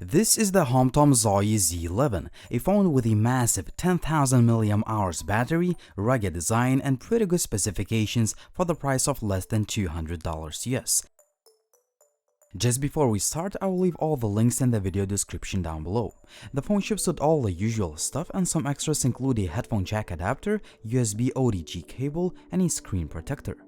This is the Homtom Zowie Z11, a phone with a massive 10,000 mAh battery, rugged design, and pretty good specifications for the price of less than $200 US. Just before we start, I will leave all the links in the video description down below. The phone ships with all the usual stuff, and some extras include a headphone jack adapter, USB OTG cable, and a screen protector.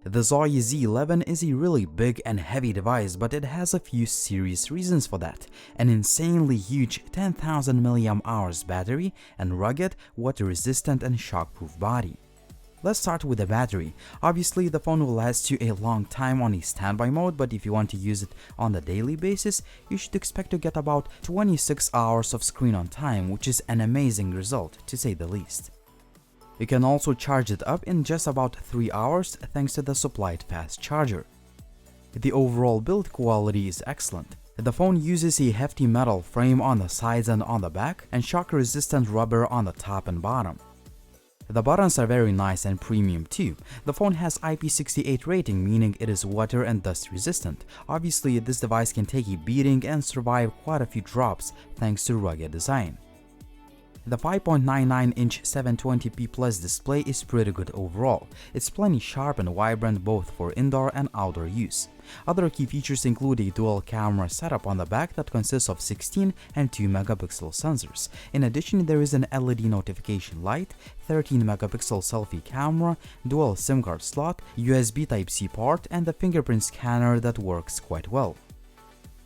The Zowie Z11 is a really big and heavy device, but it has a few serious reasons for that. An insanely huge 10,000 mAh battery and rugged, water-resistant and shockproof body. Let's start with the battery. Obviously, the phone will last you a long time on a standby mode, but if you want to use it on the daily basis, you should expect to get about 26 hours of screen on time, which is an amazing result, to say the least. You can also charge it up in just about 3 hours thanks to the supplied fast charger. The overall build quality is excellent. The phone uses a hefty metal frame on the sides and on the back, and shock-resistant rubber on the top and bottom. The buttons are very nice and premium too. The phone has IP68 rating, meaning it is water and dust resistant. Obviously, this device can take a beating and survive quite a few drops thanks to rugged design. The 5.99-inch 720p Plus display is pretty good overall. It's plenty sharp and vibrant both for indoor and outdoor use. Other key features include a dual camera setup on the back that consists of 16 and 2 megapixel sensors. In addition, there is an LED notification light, 13 megapixel selfie camera, dual SIM card slot, USB Type-C port, and the fingerprint scanner that works quite well.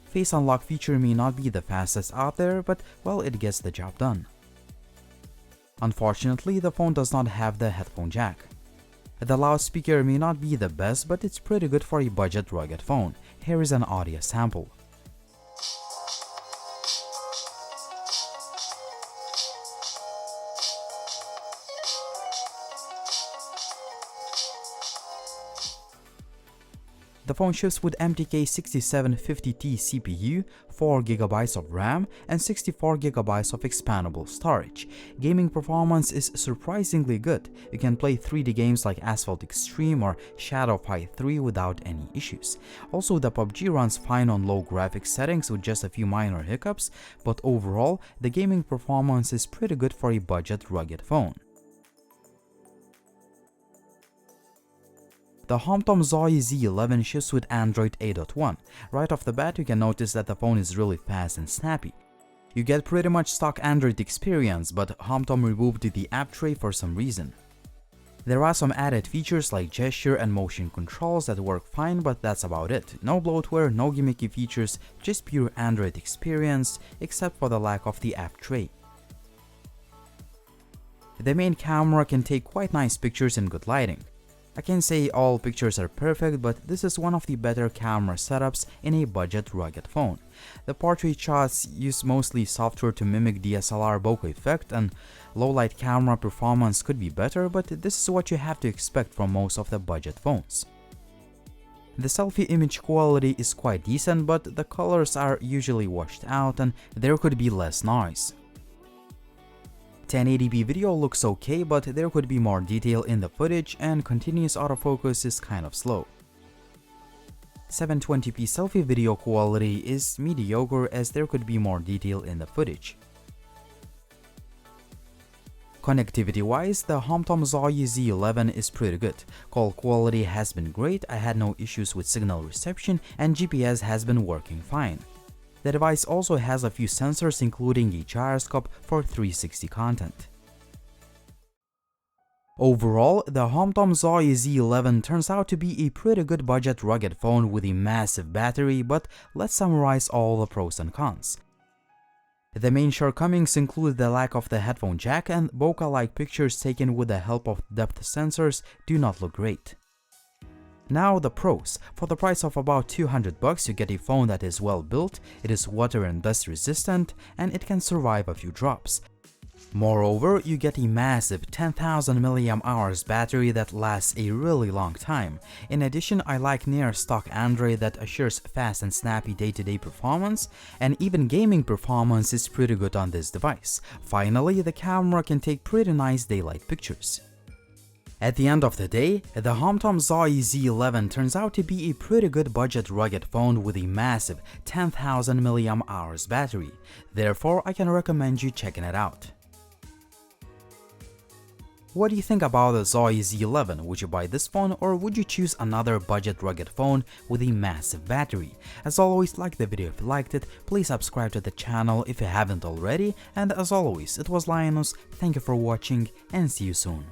Face unlock feature may not be the fastest out there, but well, it gets the job done. Unfortunately, the phone does not have the headphone jack. The loudspeaker may not be the best, but it's pretty good for a budget rugged phone. Here is an audio sample. The phone ships with MTK6750T CPU, 4GB of RAM, and 64GB of expandable storage. Gaming performance is surprisingly good. You can play 3D games like Asphalt Extreme or Shadow Fight 3 without any issues. Also, the PUBG runs fine on low graphics settings with just a few minor hiccups, but overall, the gaming performance is pretty good for a budget rugged phone. The Homtom Zowie Z11 ships with Android 8.1. Right off the bat, you can notice that the phone is really fast and snappy. You get pretty much stock Android experience, but Homtom removed the app tray for some reason. There are some added features like gesture and motion controls that work fine, but that's about it. No bloatware, no gimmicky features, just pure Android experience, except for the lack of the app tray. The main camera can take quite nice pictures in good lighting. I can't say all pictures are perfect, but this is one of the better camera setups in a budget rugged phone. The portrait shots use mostly software to mimic DSLR bokeh effect, and low-light camera performance could be better, but this is what you have to expect from most of the budget phones. The selfie image quality is quite decent, but the colors are usually washed out and there could be less noise. 1080p video looks okay, but there could be more detail in the footage, and continuous autofocus is kind of slow. 720p selfie video quality is mediocre, as there could be more detail in the footage. Connectivity-wise, the Homtom Zowie Z11 is pretty good. Call quality has been great, I had no issues with signal reception, and GPS has been working fine. The device also has a few sensors, including a gyroscope for 360 content. Overall, the Homtom Zowie Z11 turns out to be a pretty good budget rugged phone with a massive battery, but let's summarize all the pros and cons. The main shortcomings include the lack of the headphone jack, and bokeh-like pictures taken with the help of depth sensors do not look great. Now the pros. For the price of about $200, you get a phone that is well built, it is water and dust resistant, and it can survive a few drops. Moreover, you get a massive 10,000 mAh battery that lasts a really long time. In addition, I like near stock Android that assures fast and snappy day-to-day performance, and even gaming performance is pretty good on this device. Finally, the camera can take pretty nice daylight pictures. At the end of the day, the Homtom Zowie Z11 turns out to be a pretty good budget rugged phone with a massive 10,000 mAh battery, therefore I can recommend you checking it out. What do you think about the Zowie Z11? Would you buy this phone or would you choose another budget rugged phone with a massive battery? As always, like the video if you liked it, please subscribe to the channel if you haven't already, and as always, it was Linus, thank you for watching and see you soon.